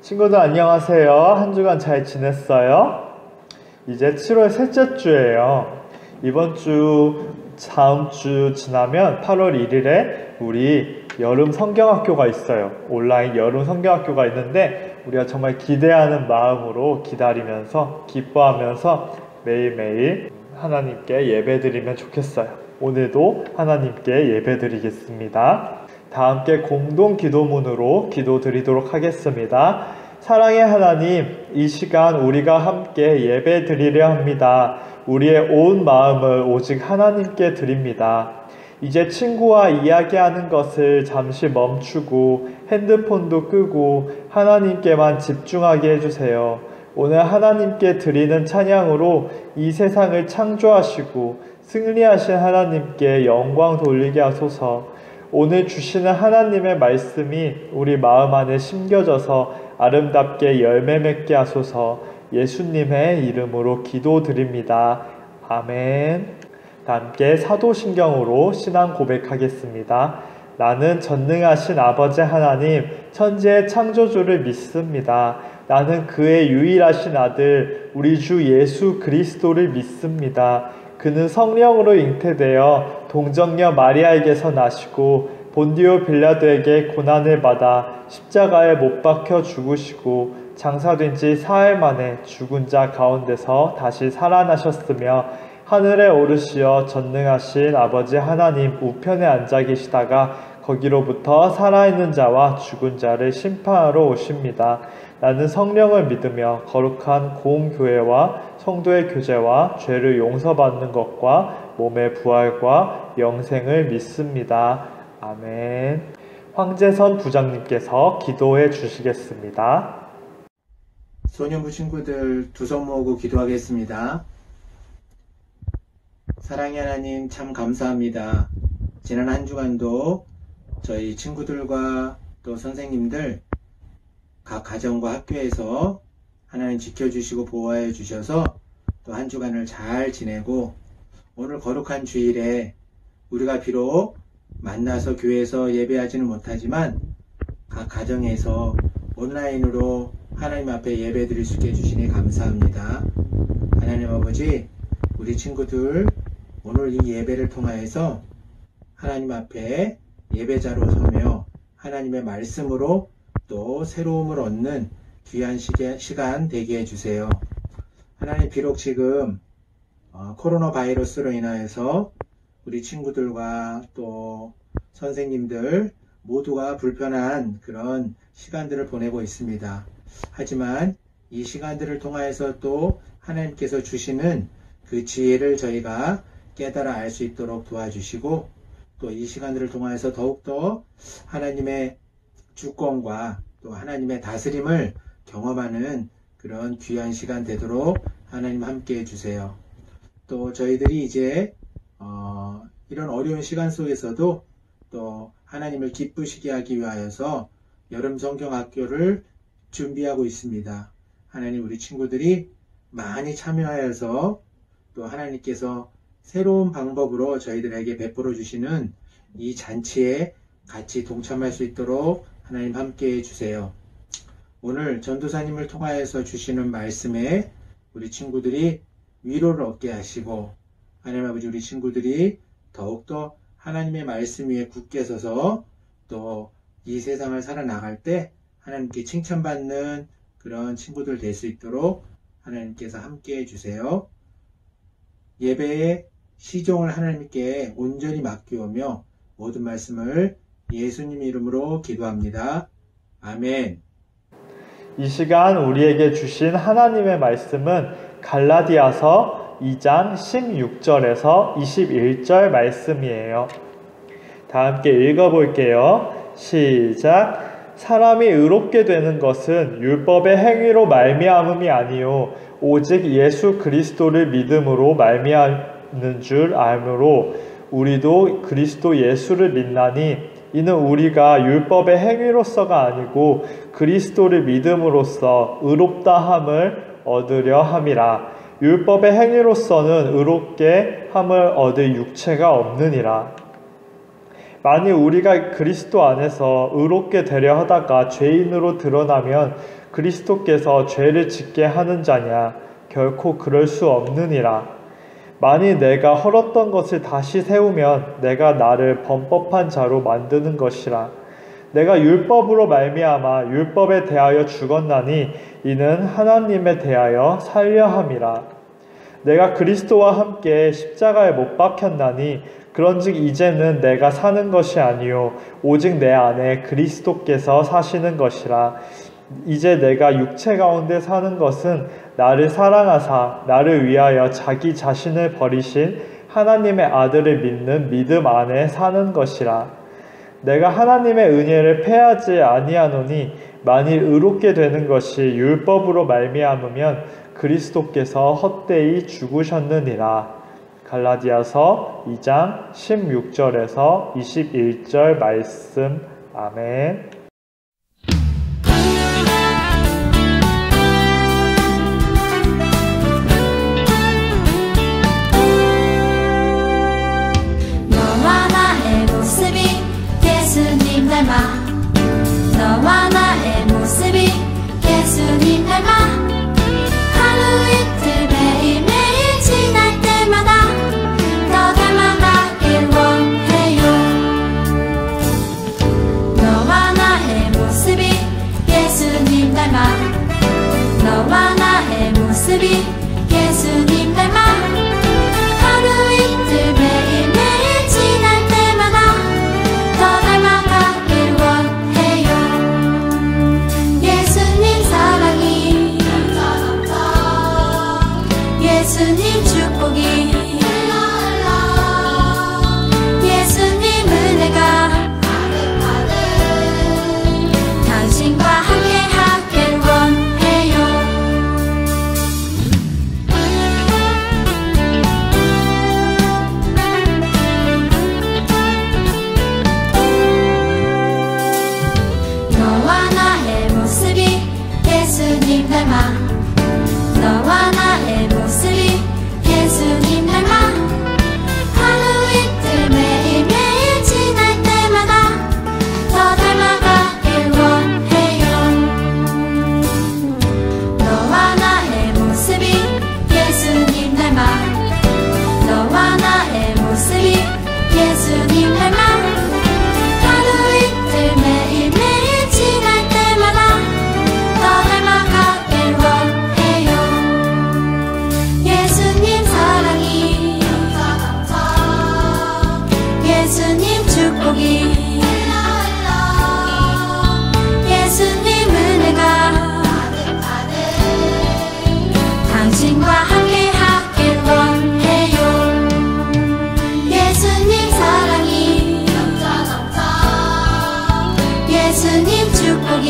친구들 안녕하세요. 한 주간 잘 지냈어요? 이제 7월 셋째 주예요. 이번 주, 다음 주 지나면 8월 1일에 우리 여름 성경학교가 있어요. 온라인 여름 성경학교가 있는데 우리가 정말 기대하는 마음으로 기다리면서 기뻐하면서 매일매일 하나님께 예배드리면 좋겠어요. 오늘도 하나님께 예배드리겠습니다. 다 함께 공동 기도문으로 기도드리도록 하겠습니다. 사랑의 하나님, 이 시간 우리가 함께 예배 드리려 합니다. 우리의 온 마음을 오직 하나님께 드립니다. 이제 친구와 이야기하는 것을 잠시 멈추고 핸드폰도 끄고 하나님께만 집중하게 해주세요. 오늘 하나님께 드리는 찬양으로 이 세상을 창조하시고 승리하신 하나님께 영광 돌리게 하소서. 오늘 주시는 하나님의 말씀이 우리 마음 안에 심겨져서 아름답게 열매 맺게 하소서. 예수님의 이름으로 기도드립니다. 아멘. 함께 사도신경으로 신앙 고백하겠습니다. 나는 전능하신 아버지 하나님, 천지의 창조주를 믿습니다. 나는 그의 유일하신 아들, 우리 주 예수 그리스도를 믿습니다. 그는 성령으로 잉태되어 동정녀 마리아에게서 나시고 본디오 빌라도에게 고난을 받아 십자가에 못 박혀 죽으시고 장사된 지 사흘 만에 죽은 자 가운데서 다시 살아나셨으며 하늘에 오르시어 전능하신 아버지 하나님 우편에 앉아 계시다가 거기로부터 살아있는 자와 죽은 자를 심판하러 오십니다. 나는 성령을 믿으며 거룩한 공교회와 성도의 교제와 죄를 용서받는 것과 몸의 부활과 영생을 믿습니다. 아멘. 황재선 부장님께서 기도해 주시겠습니다. 소년부 친구들 두 손 모으고 기도하겠습니다. 사랑의 하나님, 참 감사합니다. 지난 한 주간도 저희 친구들과 또 선생님들 각 가정과 학교에서 하나님 지켜주시고 보호해 주셔서 또 한 주간을 잘 지내고 오늘 거룩한 주일에 우리가 비록 만나서 교회에서 예배하지는 못하지만 각 가정에서 온라인으로 하나님 앞에 예배 드릴 수 있게 해주시니 감사합니다. 하나님 아버지, 우리 친구들 오늘 이 예배를 통하여서 하나님 앞에 예배자로 서며 하나님의 말씀으로 또 새로움을 얻는 귀한 시간 되게 해주세요. 하나님, 비록 지금 코로나 바이러스로 인하여서 우리 친구들과 또 선생님들 모두가 불편한 그런 시간들을 보내고 있습니다. 하지만 이 시간들을 통하여서 또 하나님께서 주시는 그 지혜를 저희가 깨달아 알 수 있도록 도와주시고 또 이 시간들을 통하여서 더욱더 하나님의 주권과 또 하나님의 다스림을 경험하는 그런 귀한 시간 되도록 하나님 함께 해주세요. 또 저희들이 이제 이런 어려운 시간 속에서도 또 하나님을 기쁘시게 하기 위하여서 여름 성경학교를 준비하고 있습니다. 하나님, 우리 친구들이 많이 참여하여서 또 하나님께서 새로운 방법으로 저희들에게 베풀어 주시는 이 잔치에 같이 동참할 수 있도록 하나님 함께 해주세요. 오늘 전도사님을 통하여서 주시는 말씀에 우리 친구들이 위로를 얻게 하시고 하나님 아버지, 우리 친구들이 더욱더 하나님의 말씀 위에 굳게 서서 또 이 세상을 살아나갈 때 하나님께 칭찬받는 그런 친구들 될 수 있도록 하나님께서 함께 해주세요. 예배의 시종을 하나님께 온전히 맡기오며 모든 말씀을 예수님 이름으로 기도합니다. 아멘. 이 시간 우리에게 주신 하나님의 말씀은 갈라디아서 2장 16절에서 21절 말씀이에요. 다 함께 읽어볼게요. 시작. 사람이 의롭게 되는 것은 율법의 행위로 말미암음이 아니요 오직 예수 그리스도를 믿음으로 말미암는 줄 알므로 우리도 그리스도 예수를 믿나니 이는 우리가 율법의 행위로서가 아니고 그리스도를 믿음으로써 의롭다함을 얻으려 함이라. 율법의 행위로서는 의롭게 함을 얻을 육체가 없느니라. 만일 우리가 그리스도 안에서 의롭게 되려 하다가 죄인으로 드러나면 그리스도께서 죄를 짓게 하는 자냐? 결코 그럴 수 없느니라. 만일 내가 헐었던 것을 다시 세우면 내가 나를 범법한 자로 만드는 것이라. 내가 율법으로 말미암아 율법에 대하여 죽었나니 이는 하나님에 대하여 살려 함이라. 내가 그리스도와 함께 십자가에 못 박혔나니 그런즉 이제는 내가 사는 것이 아니요 오직 내 안에 그리스도께서 사시는 것이라. 이제 내가 육체 가운데 사는 것은 나를 사랑하사 나를 위하여 자기 자신을 버리신 하나님의 아들을 믿는 믿음 안에 사는 것이라. 내가 하나님의 은혜를 패하지 아니하노니 만일 의롭게 되는 것이 율법으로 말미암으면 그리스도께서 헛되이 죽으셨느니라. 갈라디아서 2장 16절에서 21절 말씀. 아멘. 너와 나의 모습이 예수님 닮아 하루 이틀 매일매일 지날 때마다 더 닮아가길 원해요. 너와 나의 모습이 예수님 닮아 너와 나의 모습이 예수님 닮아 하루 이틀 매일매일 지날 때마다 더 닮아가길 원해요. 예수님 사랑이 예수님 축복이 예수님 은혜가 당신과 함께 하길 원해요. 너와 나의 모습이 예수님 닮아 너와 나의 모습이 예수님 닮아 하루 이틀 매일매일 지날 때마다 더 닮아가길 원해요. 너와 나의 모습이 예수님 닮아 너와 나의 모습이 예수님 닮아 하루 이틀 매일매일 지날 때마다 더 닮아가길 원해요. 예수님 사랑이 예수님 축복이 예수님 은혜가 당신과 함께 하길 원해요. 예수님 사랑이 예수님 축복이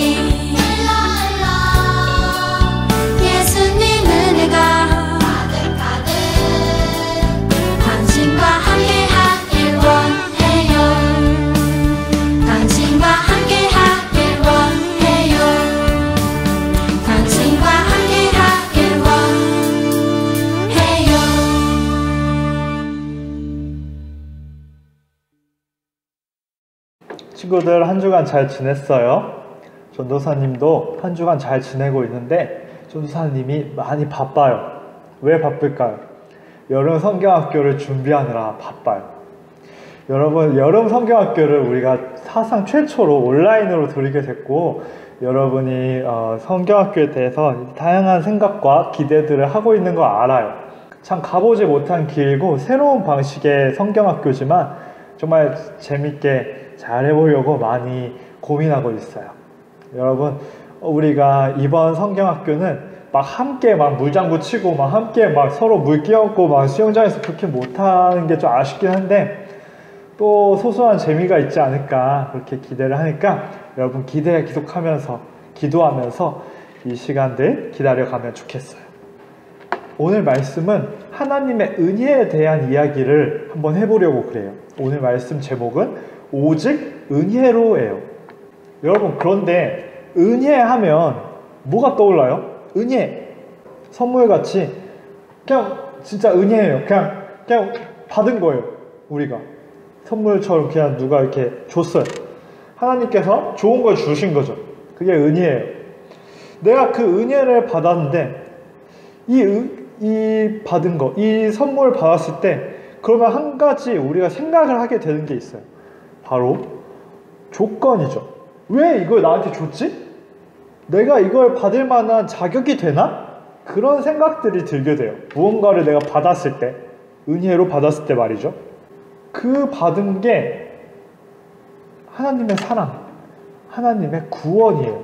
예수님 은혜가 당신과 함께 하길 원해요. 당신과 함께 하길 원해요. 당신과 함께 하길 원해요. 친구들 한 주간 잘 지냈어요? 전도사님도 한 주간 잘 지내고 있는데 전도사님이 많이 바빠요. 왜 바쁠까요? 여름 성경학교를 준비하느라 바빠요. 여러분, 여름 성경학교를 우리가 사상 최초로 온라인으로 드리게 됐고 여러분이 성경학교에 대해서 다양한 생각과 기대들을 하고 있는 거 알아요. 참 가보지 못한 길고 새로운 방식의 성경학교지만 정말 재밌게 잘 해보려고 많이 고민하고 있어요. 여러분, 우리가 이번 성경학교는 막 함께 막 물장구 치고 막 함께 막 서로 물 끼얹고 막 수영장에서 그렇게 못하는 게 좀 아쉽긴 한데 또 소소한 재미가 있지 않을까 그렇게 기대를 하니까 여러분 기대 계속하면서 기도하면서 이 시간들 기다려가면 좋겠어요. 오늘 말씀은 하나님의 은혜에 대한 이야기를 한번 해보려고 그래요. 오늘 말씀 제목은 오직 은혜로예요. 여러분, 그런데 은혜하면 뭐가 떠올라요? 은혜, 선물같이 그냥 진짜 은혜예요. 그냥 받은 거예요. 우리가 선물처럼 그냥 누가 이렇게 줬어요. 하나님께서 좋은 걸 주신 거죠. 그게 은혜예요. 내가 그 은혜를 받았는데 이 받은 거, 이 선물을 받았을 때 그러면 한 가지 우리가 생각을 하게 되는 게 있어요. 바로 조건이죠. 왜 이걸 나한테 줬지? 내가 이걸 받을 만한 자격이 되나? 그런 생각들이 들게 돼요. 무언가를 내가 받았을 때, 은혜로 받았을 때 말이죠. 그 받은 게 하나님의 사랑, 하나님의 구원이에요.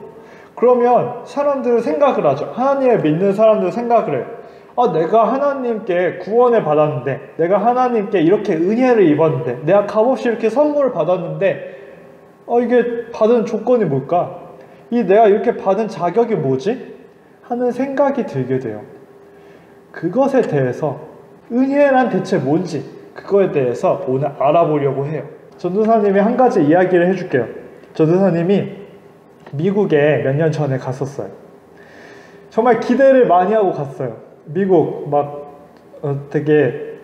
그러면 사람들은 생각을 하죠. 하나님을 믿는 사람들은 생각을 해요. 내가 하나님께 구원을 받았는데, 내가 하나님께 이렇게 은혜를 입었는데, 내가 값없이 이렇게 선물을 받았는데, 이게 받은 조건이 뭘까? 내가 이렇게 받은 자격이 뭐지? 하는 생각이 들게 돼요. 그것에 대해서 은혜란 대체 뭔지, 그거에 대해서 오늘 알아보려고 해요. 전도사님이 한 가지 이야기를 해줄게요. 전도사님이 미국에 몇 년 전에 갔었어요. 정말 기대를 많이 하고 갔어요. 미국 되게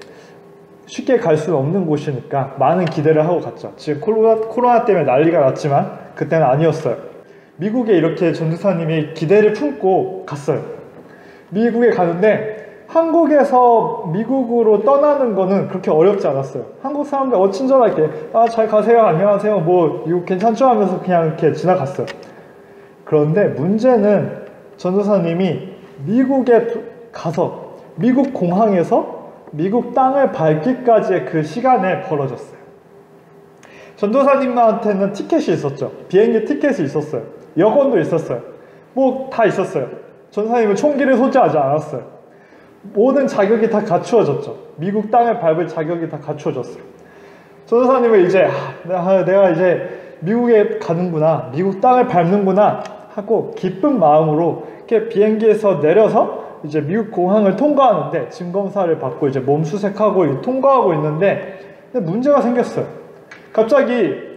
쉽게 갈 수는 없는 곳이니까 많은 기대를 하고 갔죠. 지금 코로나 때문에 난리가 났지만 그때는 아니었어요. 미국에 이렇게 전도사님이 기대를 품고 갔어요. 미국에 가는데 한국에서 미국으로 떠나는 거는 그렇게 어렵지 않았어요. 한국 사람들 친절하게 잘 가세요, 안녕하세요, 뭐 이거 괜찮죠 하면서 그냥 이렇게 지나갔어요. 그런데 문제는 전도사님이 미국에 가서 미국 공항에서 미국 땅을 밟기까지의 그 시간에 벌어졌어요. 전도사님한테는 티켓이 있었죠. 비행기 티켓이 있었어요. 여권도 있었어요. 뭐 다 있었어요. 전도사님은 총기를 소지하지 않았어요. 모든 자격이 다 갖추어졌죠. 미국 땅을 밟을 자격이 다 갖추어졌어요. 전도사님은 이제 내가 이제 미국에 가는구나, 미국 땅을 밟는구나 하고 기쁜 마음으로 이렇게 비행기에서 내려서 이제 미국 공항을 통과하는데 짐 검사를 받고 이제 몸 수색하고 통과하고 있는데 근데 문제가 생겼어요. 갑자기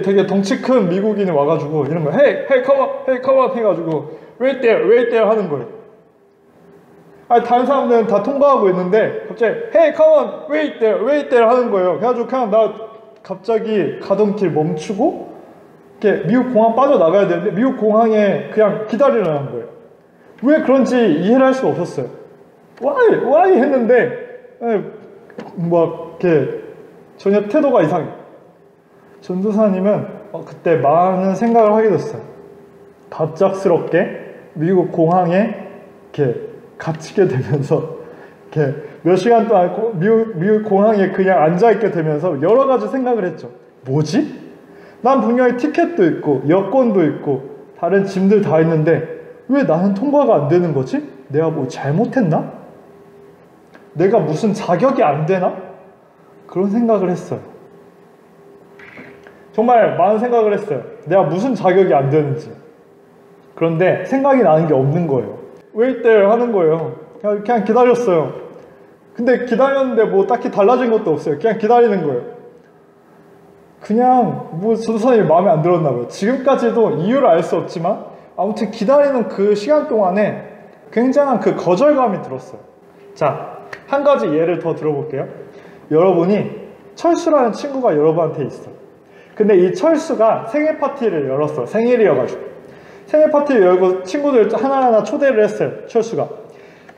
되게 덩치 큰 미국인이 와가지고 이런 거예요. Hey, come on 해가지고 wait there 하는 거예요. 다른 사람들은 다 통과하고 있는데 갑자기 Hey, come on, wait there 하는 거예요. 그래가지고 그냥 나 갑자기 가던 길 멈추고 이렇게 미국 공항 빠져나가야 되는데 미국 공항에 그냥 기다리라는 거예요. 왜 그런지 이해를 할 수가 없었어요. Why 했는데 이렇게 전혀 태도가 이상해요. 전도사님은 그때 많은 생각을 하게 됐어요. 갑작스럽게 미국 공항에 이렇게 갇히게 되면서 이렇게 몇 시간 동안 미국 공항에 그냥 앉아있게 되면서 여러 가지 생각을 했죠. 뭐지? 난 분명히 티켓도 있고 여권도 있고 다른 짐들 다 있는데 왜 나는 통과가 안 되는 거지? 내가 뭐 잘못했나? 내가 무슨 자격이 안 되나? 그런 생각을 했어요. 정말 많은 생각을 했어요. 내가 무슨 자격이 안 되는지. 그런데 생각이 나는 게 없는 거예요. wait there 하는 거예요. 그냥 기다렸어요. 근데 기다렸는데 뭐 딱히 달라진 것도 없어요. 그냥 기다리는 거예요. 그냥 뭐 전도사님이 마음에 안 들었나 봐요. 지금까지도 이유를 알 수 없지만 아무튼 기다리는 그 시간 동안에 굉장한 그 거절감이 들었어요. 자, 한 가지 예를 더 들어볼게요. 여러분이 철수라는 친구가 여러분한테 있어요. 근데 이 철수가 생일 파티를 열었어. 생일이어가지고 생일 파티를 열고 친구들 하나하나 초대를 했어요.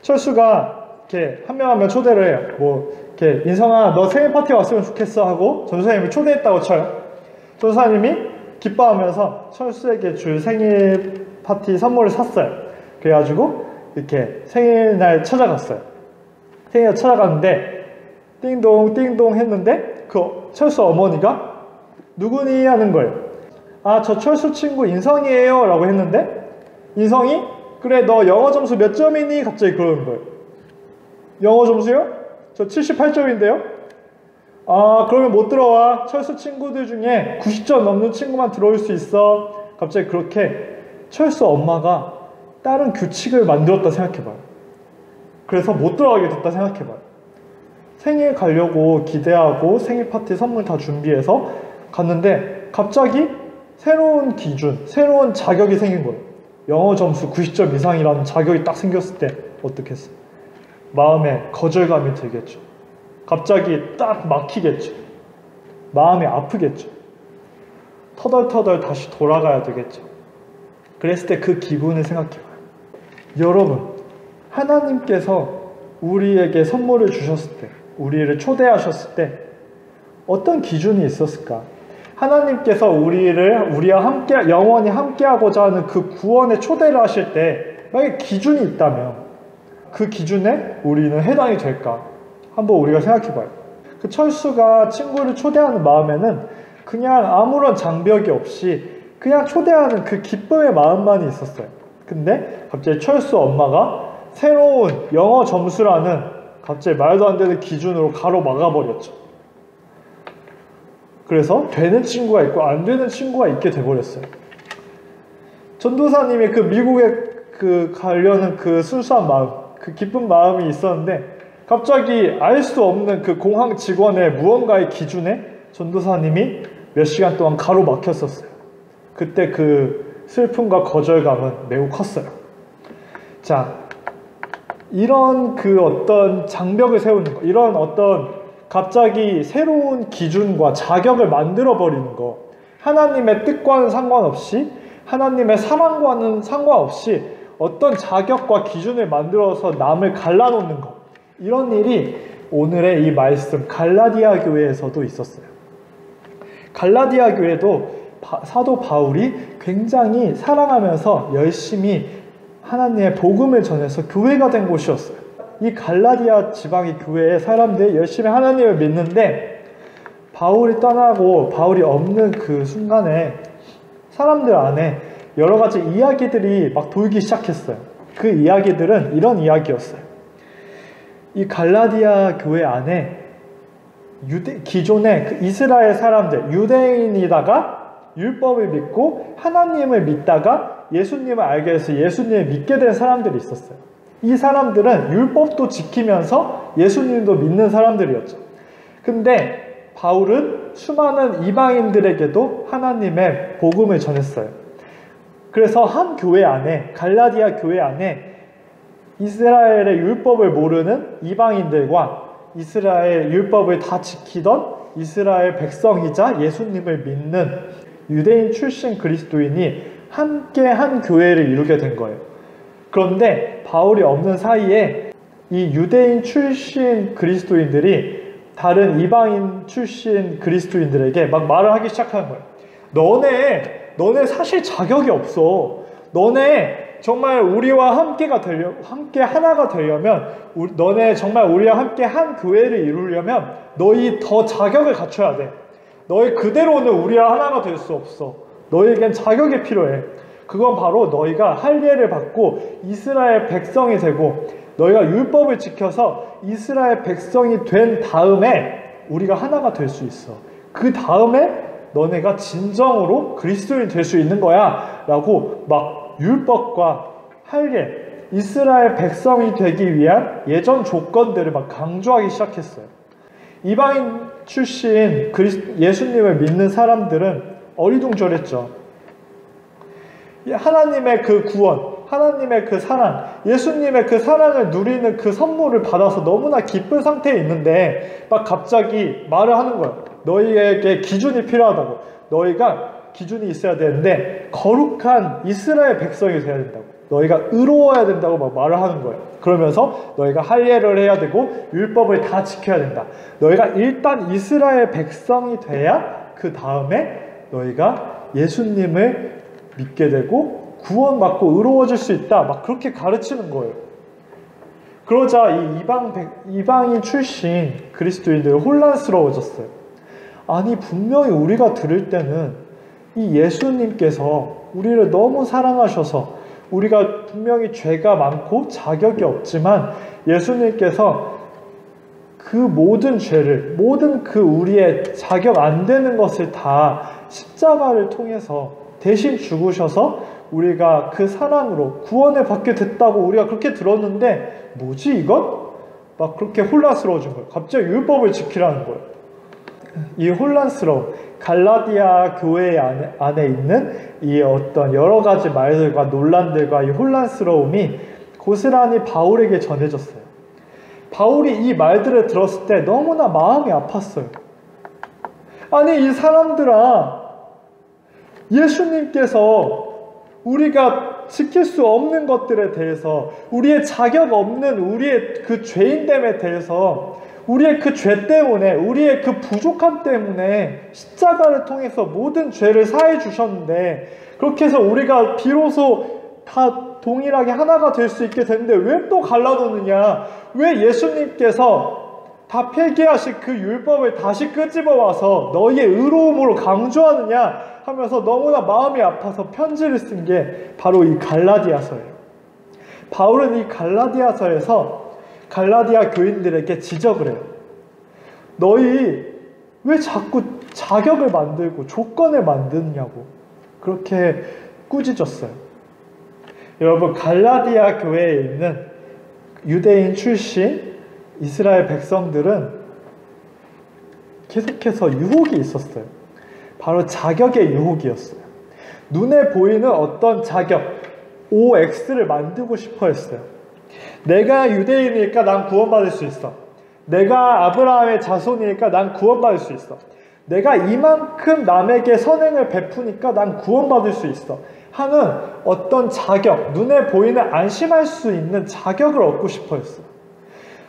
철수가 이렇게 한 명 한 명 초대를 해요. 뭐 이렇게 인성아 너 생일 파티 왔으면 좋겠어 하고 전도사님이 초대했다고 쳐요. 전도사님이 기뻐하면서 철수에게 줄 생일 파티 선물을 샀어요. 그래가지고 이렇게 생일날 찾아갔어요. 생일날 찾아갔는데 띵동 띵동 했는데 그 철수 어머니가 누구니 하는 거예요. 저 철수 친구 인성이에요 라고 했는데 인성이 그래 너 영어 점수 몇 점이니? 갑자기 그러는 거예요. 영어 점수요? 저 78점인데요? 그러면 못 들어와. 철수 친구들 중에 90점 넘는 친구만 들어올 수 있어. 갑자기 그렇게 철수 엄마가 다른 규칙을 만들었다 생각해봐요. 그래서 못 들어가게 됐다 생각해봐요. 생일 가려고 기대하고 생일 파티 선물 다 준비해서 갔는데 갑자기 새로운 기준, 새로운 자격이 생긴 거예요. 영어 점수 90점 이상이라는 자격이 딱 생겼을 때 어떻겠어요? 마음에 거절감이 들겠죠. 갑자기 딱 막히겠죠. 마음이 아프겠죠. 터덜터덜 다시 돌아가야 되겠죠. 그랬을 때 그 기분을 생각해봐요. 여러분, 하나님께서 우리에게 선물을 주셨을 때, 우리를 초대하셨을 때 어떤 기준이 있었을까? 하나님께서 우리와 함께 영원히 함께하고자 하는 그 구원에 초대를 하실 때 만약에 기준이 있다면 그 기준에 우리는 해당이 될까? 한번 우리가 생각해봐요. 그 철수가 친구를 초대하는 마음에는 그냥 아무런 장벽이 없이 그냥 초대하는 그 기쁨의 마음만이 있었어요. 근데 갑자기 철수 엄마가 새로운 영어 점수라는 갑자기 말도 안 되는 기준으로 가로막아버렸죠. 그래서 되는 친구가 있고 안 되는 친구가 있게 돼버렸어요. 전도사님이 그 미국에 가려는 그 순수한 마음, 그 기쁜 마음이 있었는데 갑자기 알 수 없는 그 공항 직원의 무언가의 기준에 전도사님이 몇 시간 동안 가로막혔었어요. 그때 그 슬픔과 거절감은 매우 컸어요. 자, 이런 그 어떤 장벽을 세우는 거, 이런 어떤 갑자기 새로운 기준과 자격을 만들어버리는 거, 하나님의 뜻과는 상관없이, 하나님의 사랑과는 상관없이 어떤 자격과 기준을 만들어서 남을 갈라놓는 거, 이런 일이 오늘의 이 말씀 갈라디아 교회에서도 있었어요. 갈라디아 교회도 사도 바울이 굉장히 사랑하면서 열심히 하나님의 복음을 전해서 교회가 된 곳이었어요. 이 갈라디아 지방의 교회의 사람들이 열심히 하나님을 믿는데 바울이 떠나고 바울이 없는 그 순간에 사람들 안에 여러 가지 이야기들이 막 돌기 시작했어요. 그 이야기들은 이런 이야기였어요. 이 갈라디아 교회 안에 기존의 그 이스라엘 사람들, 유대인이다가 율법을 믿고 하나님을 믿다가 예수님을 알게 해서 예수님을 믿게 된 사람들이 있었어요. 이 사람들은 율법도 지키면서 예수님도 믿는 사람들이었죠. 근데 바울은 수많은 이방인들에게도 하나님의 복음을 전했어요. 그래서 한 교회 안에, 갈라디아 교회 안에 이스라엘의 율법을 모르는 이방인들과 이스라엘 율법을 다 지키던 이스라엘 백성이자 예수님을 믿는 유대인 출신 그리스도인이 함께 한 교회를 이루게 된 거예요. 그런데 바울이 없는 사이에 이 유대인 출신 그리스도인들이 다른 이방인 출신 그리스도인들에게 막 말을 하기 시작하는 거예요. 너네 사실 자격이 없어. 너네 정말 우리와 함께 하나가 되려면, 너네 정말 우리와 함께 한 교회를 이루려면 너희 더 자격을 갖춰야 돼. 너희 그대로는 우리와 하나가 될 수 없어. 너희에겐 자격이 필요해. 그건 바로 너희가 할례를 받고 이스라엘 백성이 되고 너희가 율법을 지켜서 이스라엘 백성이 된 다음에 우리가 하나가 될 수 있어. 그 다음에 너네가 진정으로 그리스도인이 될 수 있는 거야 라고 막 율법과 할례, 이스라엘 백성이 되기 위한 예전 조건들을 막 강조하기 시작했어요. 이방인 출신 예수님을 믿는 사람들은 어리둥절했죠. 하나님의 그 구원, 하나님의 그 사랑, 예수님의 그 사랑을 누리는 그 선물을 받아서 너무나 기쁜 상태에 있는데 막 갑자기 말을 하는 거예요. 너희에게 기준이 필요하다고. 너희가 기준이 있어야 되는데 거룩한 이스라엘 백성이 돼야 된다고. 너희가 의로워야 된다고 막 말을 하는 거예요. 그러면서 너희가 할례를 해야 되고 율법을 다 지켜야 된다. 너희가 일단 이스라엘 백성이 돼야 그 다음에 너희가 예수님을 믿게 되고 구원받고 의로워질 수 있다. 막 그렇게 가르치는 거예요. 그러자 이 이방인 출신 그리스도인들이 혼란스러워졌어요. 아니 분명히 우리가 들을 때는 이 예수님께서 우리를 너무 사랑하셔서 우리가 분명히 죄가 많고 자격이 없지만 예수님께서 그 모든 죄를, 모든 그 우리의 자격 안 되는 것을 다 십자가를 통해서 대신 죽으셔서 우리가 그 사랑으로 구원을 받게 됐다고 우리가 그렇게 들었는데 뭐지 이건? 막 그렇게 혼란스러워진 거예요. 갑자기 율법을 지키라는 거예요. 이 혼란스러움, 갈라디아 교회 안에 있는 이 어떤 여러 가지 말들과 논란들과 이 혼란스러움이 고스란히 바울에게 전해졌어요. 바울이 이 말들을 들었을 때 너무나 마음이 아팠어요. 아니 이 사람들아, 예수님께서 우리가 지킬 수 없는 것들에 대해서, 우리의 자격 없는 우리의 그 죄인됨에 대해서, 우리의 그 죄 때문에, 우리의 그 부족함 때문에 십자가를 통해서 모든 죄를 사해 주셨는데, 그렇게 해서 우리가 비로소 다 동일하게 하나가 될 수 있게 됐는데 왜 또 갈라놓느냐? 왜 예수님께서 다 폐기하신 그 율법을 다시 끄집어 와서 너희의 의로움으로 강조하느냐 하면서 너무나 마음이 아파서 편지를 쓴 게 바로 이 갈라디아서예요. 바울은 이 갈라디아서에서 갈라디아 교인들에게 지적을 해요. 너희 왜 자꾸 자격을 만들고 조건을 만드느냐고 그렇게 꾸짖었어요. 여러분, 갈라디아 교회에 있는 유대인 출신 이스라엘 백성들은 계속해서 유혹이 있었어요. 바로 자격의 유혹이었어요. 눈에 보이는 어떤 자격, OX를 만들고 싶어 했어요. 내가 유대인이니까 난 구원받을 수 있어. 내가 아브라함의 자손이니까 난 구원받을 수 있어. 내가 이만큼 남에게 선행을 베푸니까 난 구원받을 수 있어 하는 어떤 자격, 눈에 보이는 안심할 수 있는 자격을 얻고 싶어 했어요.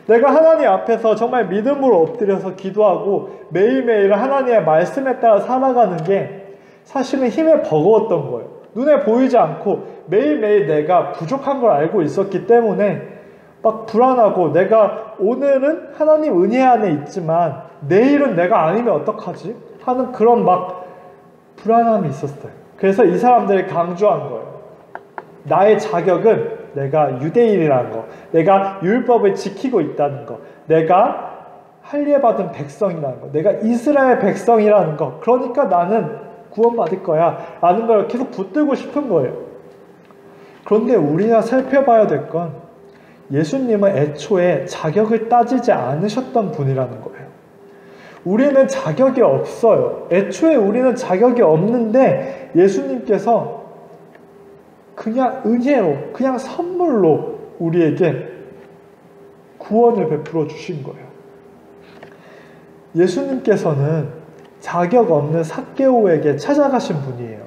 내가 하나님 앞에서 정말 믿음으로 엎드려서 기도하고 매일매일 하나님의 말씀에 따라 살아가는 게 사실은 힘에 버거웠던 거예요. 눈에 보이지 않고 매일매일 내가 부족한 걸 알고 있었기 때문에 막 불안하고, 내가 오늘은 하나님 은혜 안에 있지만 내일은 내가 아니면 어떡하지? 하는 그런 막 불안함이 있었어요. 그래서 이 사람들이 강조한 거예요. 나의 자격은 내가 유대인이라는 거, 내가 율법을 지키고 있다는 거, 내가 할례받은 백성이라는 거, 내가 이스라엘 백성이라는 거, 그러니까 나는 구원받을 거야 라는 걸 계속 붙들고 싶은 거예요. 그런데 우리가 살펴봐야 될 건 예수님은 애초에 자격을 따지지 않으셨던 분이라는 거예요. 우리는 자격이 없어요. 애초에 우리는 자격이 없는데 예수님께서 그냥 은혜로, 그냥 선물로 우리에게 구원을 베풀어 주신 거예요. 예수님께서는 자격 없는 삭개오에게 찾아가신 분이에요.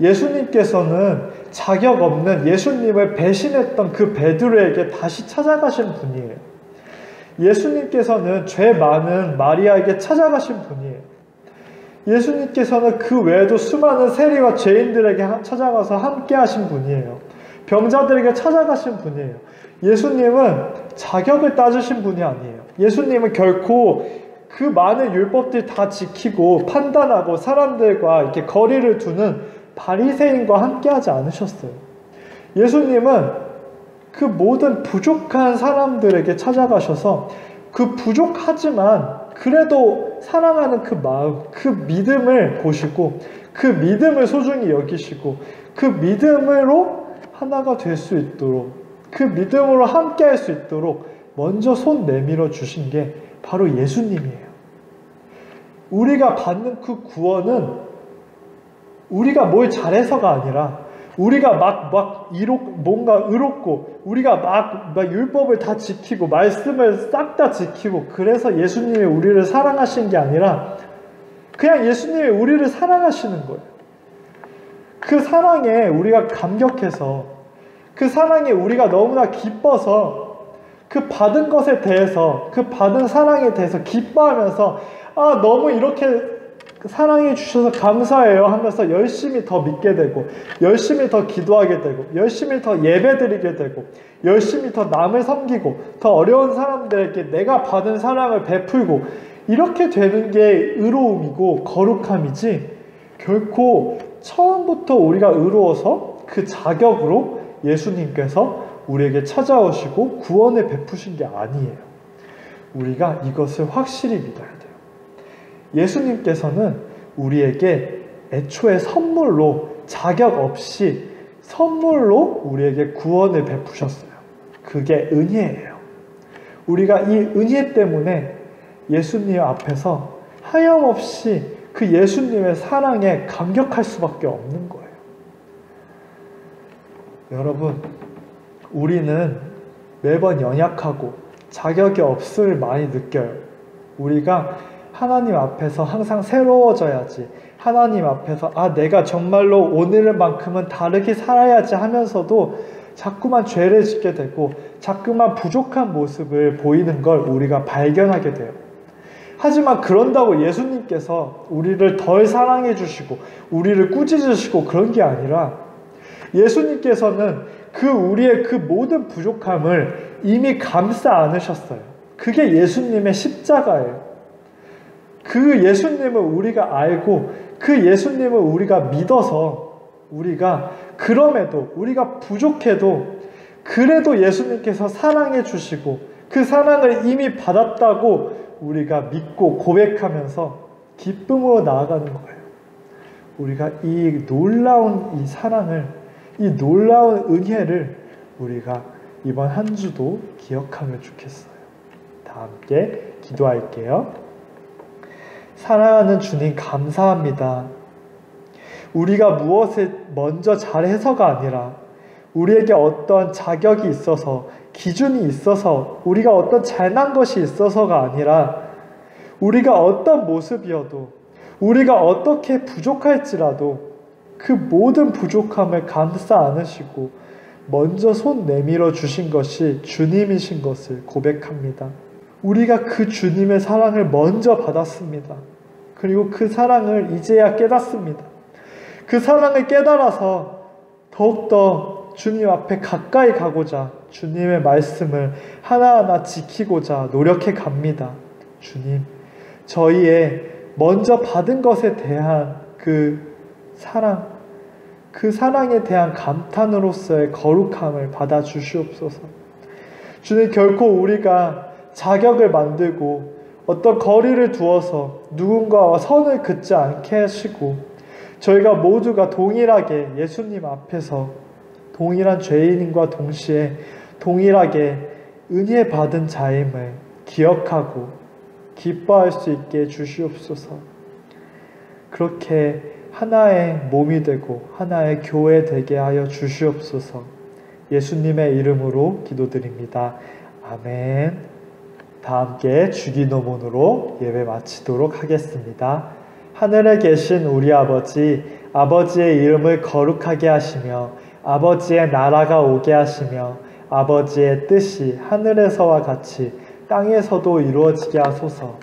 예수님께서는 자격 없는 예수님을 배신했던 그 베드로에게 다시 찾아가신 분이에요. 예수님께서는 죄 많은 마리아에게 찾아가신 분이에요. 예수님께서는 그 외에도 수많은 세리와 죄인들에게 찾아가서 함께 하신 분이에요. 병자들에게 찾아가신 분이에요. 예수님은 자격을 따지신 분이 아니에요. 예수님은 결코 그 많은 율법들 다 지키고 판단하고 사람들과 이렇게 거리를 두는 바리새인과 함께 하지 않으셨어요. 예수님은 그 모든 부족한 사람들에게 찾아가셔서 그 부족하지만 그래도 사랑하는 그 마음, 그 믿음을 보시고 그 믿음을 소중히 여기시고 그 믿음으로 하나가 될 수 있도록, 그 믿음으로 함께 할 수 있도록 먼저 손 내밀어 주신 게 바로 예수님이에요. 우리가 받는 그 구원은 우리가 뭘 잘해서가 아니라 우리가 뭔가 의롭고 우리가 막 율법을 다 지키고 말씀을 싹 다 지키고 그래서 예수님이 우리를 사랑하신 게 아니라 그냥 예수님이 우리를 사랑하시는 거예요. 그 사랑에 우리가 감격해서, 그 사랑에 우리가 너무나 기뻐서 그 받은 것에 대해서, 그 받은 사랑에 대해서 기뻐하면서 아, 너무 이렇게 사랑해 주셔서 감사해요 하면서 열심히 더 믿게 되고, 열심히 더 기도하게 되고, 열심히 더 예배드리게 되고, 열심히 더 남을 섬기고, 더 어려운 사람들에게 내가 받은 사랑을 베풀고, 이렇게 되는 게 의로움이고 거룩함이지, 결코 처음부터 우리가 의로워서 그 자격으로 예수님께서 우리에게 찾아오시고 구원을 베푸신 게 아니에요. 우리가 이것을 확실히 믿어야 돼요. 예수님께서는 우리에게 애초에 선물로, 자격 없이 선물로 우리에게 구원을 베푸셨어요. 그게 은혜예요. 우리가 이 은혜 때문에 예수님 앞에서 하염없이 그 예수님의 사랑에 감격할 수밖에 없는 거예요. 여러분, 우리는 매번 연약하고 자격이 없음을 많이 느껴요. 우리가 하나님 앞에서 항상 새로워져야지, 하나님 앞에서 내가 정말로 오늘만큼은 다르게 살아야지 하면서도 자꾸만 죄를 짓게 되고 자꾸만 부족한 모습을 보이는 걸 우리가 발견하게 돼요. 하지만 그런다고 예수님께서 우리를 덜 사랑해 주시고 우리를 꾸짖으시고 그런 게 아니라, 예수님께서는 우리의 그 모든 부족함을 이미 감싸 안으셨어요. 그게 예수님의 십자가예요. 그 예수님을 우리가 알고 그 예수님을 우리가 믿어서, 우리가 그럼에도 우리가 부족해도 그래도 예수님께서 사랑해 주시고 그 사랑을 이미 받았다고 우리가 믿고 고백하면서 기쁨으로 나아가는 거예요. 우리가 이 놀라운 이 사랑을, 이 놀라운 은혜를 우리가 이번 한 주도 기억하면 좋겠어요. 다 함께 기도할게요. 사랑하는 주님, 감사합니다. 우리가 무엇을 먼저 잘해서가 아니라, 우리에게 어떤 자격이 있어서, 기준이 있어서, 우리가 어떤 잘난 것이 있어서가 아니라, 우리가 어떤 모습이어도, 우리가 어떻게 부족할지라도 그 모든 부족함을 감싸 안으시고 먼저 손 내밀어 주신 것이 주님이신 것을 고백합니다. 우리가 그 주님의 사랑을 먼저 받았습니다. 그리고 그 사랑을 이제야 깨닫습니다. 그 사랑을 깨달아서 더욱더 주님 앞에 가까이 가고자 주님의 말씀을 하나하나 지키고자 노력해 갑니다. 주님, 저희의 먼저 받은 것에 대한 그 사랑, 그 사랑에 대한 감탄으로서의 거룩함을 받아 주시옵소서. 주님, 결코 우리가 자격을 만들고 어떤 거리를 두어서 누군가와 선을 긋지 않게 하시고, 저희가 모두가 동일하게 예수님 앞에서 동일한 죄인과 동시에 동일하게 은혜 받은 자임을 기억하고 기뻐할 수 있게 주시옵소서. 그렇게 하나의 몸이 되고 하나의 교회 되게 하여 주시옵소서. 예수님의 이름으로 기도드립니다. 아멘. 다 함께 주기도문으로 예배 마치도록 하겠습니다. 하늘에 계신 우리 아버지, 아버지의 이름을 거룩하게 하시며 아버지의 나라가 오게 하시며 아버지의 뜻이 하늘에서와 같이 땅에서도 이루어지게 하소서.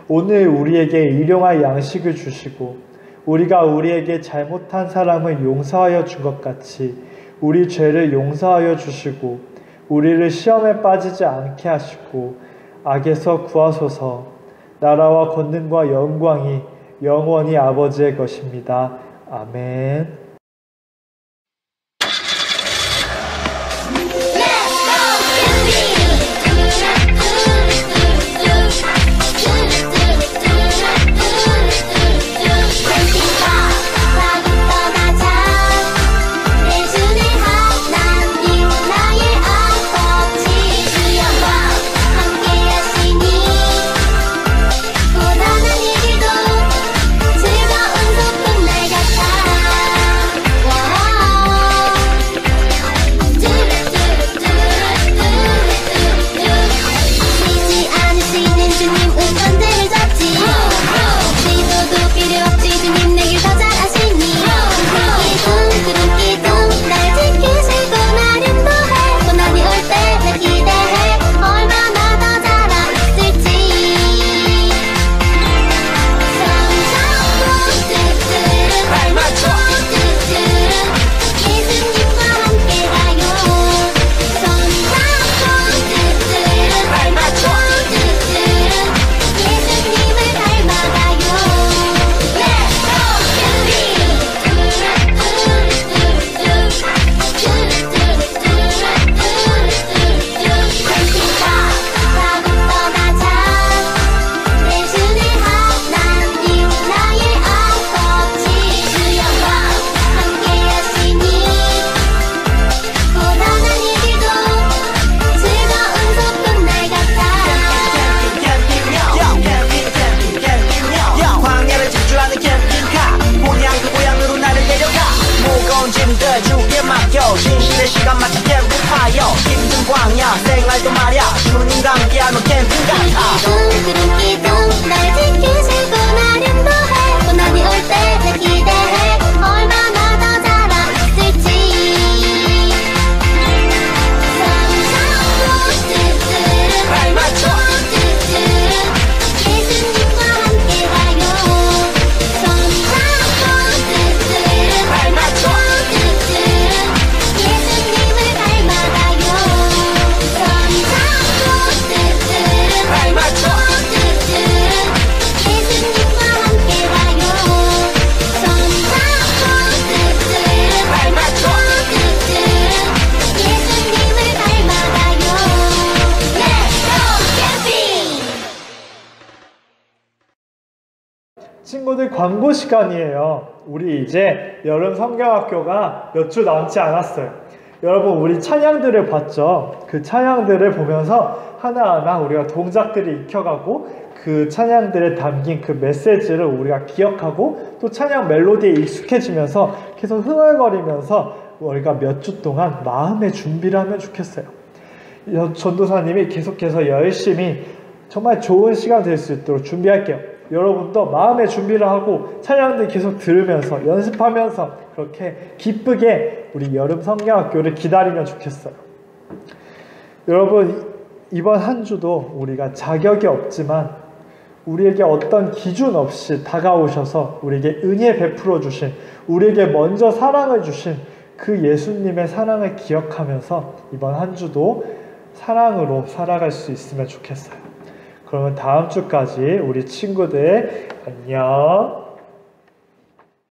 오늘 우리에게 일용할 양식을 주시고 우리가 우리에게 잘못한 사람을 용서하여 준 것 같이 우리 죄를 용서하여 주시고 우리를 시험에 빠지지 않게 하시고 악에서 구하소서. 나라와 권능과 영광이 영원히 아버지의 것입니다. 아멘. 진실의 시간 마치 캠프파이어 힘든 광야 생활도 말야 주님과 함께하는 캠핑 같아 기둥 날 지키 친구들 광고 시간이에요. 우리 이제 여름 성경학교가 몇 주 남지 않았어요. 여러분 우리 찬양들을 봤죠? 그 찬양들을 보면서 하나하나 우리가 동작들을 익혀가고 그 찬양들에 담긴 그 메시지를 우리가 기억하고 또 찬양 멜로디에 익숙해지면서 계속 흥얼거리면서 우리가 몇 주 동안 마음의 준비를 하면 좋겠어요. 전도사님이 계속해서 열심히 정말 좋은 시간 될 수 있도록 준비할게요. 여러분도 마음의 준비를 하고 찬양들 계속 들으면서 연습하면서 그렇게 기쁘게 우리 여름 성경학교를 기다리면 좋겠어요. 여러분 이번 한 주도 우리가 자격이 없지만 우리에게 어떤 기준 없이 다가오셔서 우리에게 은혜 베풀어 주신, 우리에게 먼저 사랑을 주신 그 예수님의 사랑을 기억하면서 이번 한 주도 사랑으로 살아갈 수 있으면 좋겠어요. 그러면 다음 주까지 우리 친구들 안녕.